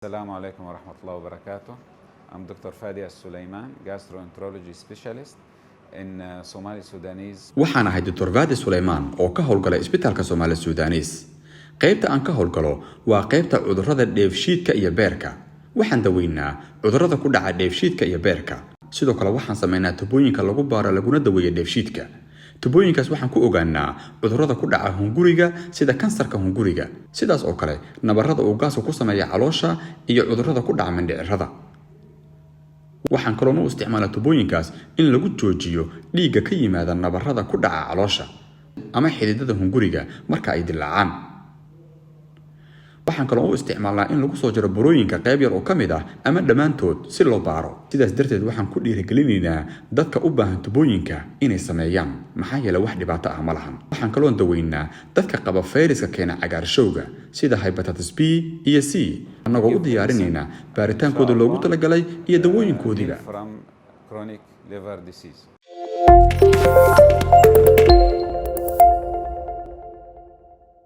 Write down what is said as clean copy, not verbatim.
السلام عليكم ورحمة الله وبركاته. I'm Dr. Fadi Al-Sulaiman, gastroenterology specialist in Somali Sudanese. waxaan ahay Dr. Fadi Sulaiman oo ka howlgala isbitaalka Somali Sudanese. qaybta aan ka howlgalo waa qaybta cudurrada dheefshiidka iyo beerka. waxaan daweynaa cudurrada ku dhaca dheefshiidka iyo beerka. sidoo kale waxaan sameynaa tubooyinka lagu baaro laguna daweeyo dheefshiidka. tubooyinkaas waxaan ku ogaanaa cudurrada ku dhaca hunguriga sida kansarka hunguriga, sidaas oo kale nabarrada uu gaasku ku sameeyo caloosha iyo cudurrada ku dhaca mindhicirrada. waxaan kaloo u isticmaalaa tubooyinkaas in lagu joojiyo dhiigga ka yimaada nabarrada ku dhaca caloosha ama xididada hunguriga marka ay dilaacaan. waxaan kaloo u isticmaalnaa in lagu soo jaro burooyinka qayb yar oo ka mid ah ama dhammaantood si loo baaro. sidaas darteed waxaan ku dhiirigelinaynaa dadka u baahan tubooyinka inay sameeyaan, maxaa yeelay wax dhibaato ah ma lahan. waxaan kaloo daweynaa dadka qaba fayraska keena cagaarshowga sida hepatitis B iyo C, annagoo u diyaarinaynaa baaritaankooda loogu talagalay iyo dawooyinkoodiba. From chronic liver disease.